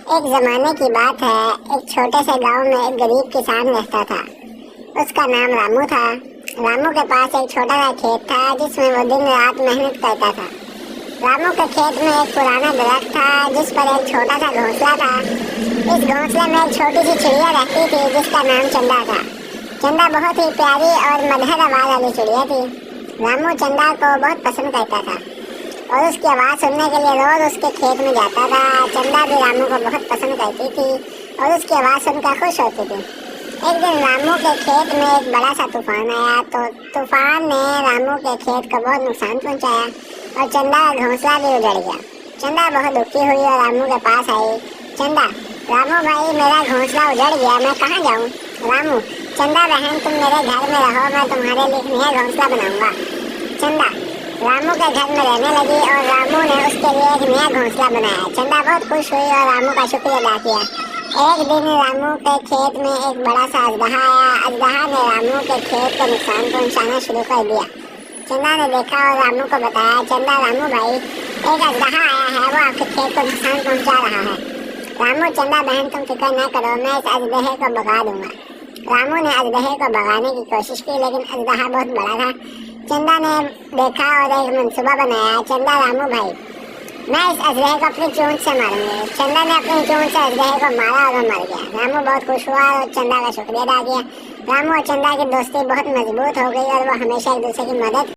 एक जमाने की बात है। एक छोटे से गांव में एक गरीब किसान रहता था। उसका नाम रामू था। रामू के पास एक छोटा सा खेत था जिसमें वो दिन रात मेहनत करता था। रामू के खेत में एक पुराना दरख्त था जिस पर एक छोटा सा घोंसला था। इस घोंसले में एक छोटी सी चिड़िया रहती थी जिसका नाम चंदा था। चंदा बहुत ही प्यारी और मधुर आवाज वाली चिड़िया थी। रामू चंदा को बहुत पसंद करता था और उसकी आवाज़ सुनने के लिए रोज उसके खेत में जाता था। चंदा भी रामू को बहुत पसंद करती थी और उसकी आवाज़ सुनकर खुश होती थी। एक दिन रामू के खेत में एक बड़ा सा तूफान आया तो तूफान ने रामू के खेत को बहुत नुकसान पहुंचाया और चंदा का घोंसला भी उजड़ गया। चंदा बहुत दुखी हुई और रामू के पास आई। चंदा, रामू भाई, मेरा घोंसला उजड़ गया, मैं कहाँ जाऊँ? रामू, चंदा बहन, तुम मेरे घर में रहो, मैं तुम्हारे लिए एक नया घोंसला बनाऊंगा। चंदा रामू के घर में रहने लगी और रामू ने उसके लिए एक नया घोंसला बनाया। चंदा बहुत खुश हुई और रामू का शुक्रिया अदा किया। एक दिन रामू के खेत में एक बड़ा सा अजगहा आया। अजगहा ने रामू के खेत को नुकसान पहुंचाना शुरू कर दिया। चंदा ने देखा और रामू को बताया। चंदा, रामू भाई, एक अजगहा आया है, वो आपके खेत को नुकसान पहुंचा रहा है। रामू, चंदा बहन, तुम फिक्र न करो, मैं इस अजगहे को भगा दूंगा। रामू ने अजगहे को भगाने की कोशिश की लेकिन अजगहा बहुत बड़ा था। चंदा ने देखा और एक मंसूबा बनाया। चंदा, रामू भाई, मैं इस अजगहे को अपनी चोंच से मारूंगी। चंदा ने अपनी चोंच से अजगहे को मारा और वो मर गया। रामू बहुत खुश हुआ और चंदा का शुक्रिया अदा किया। रामू और चंदा की दोस्ती बहुत मजबूत हो गई और वो हमेशा एक दूसरे की मदद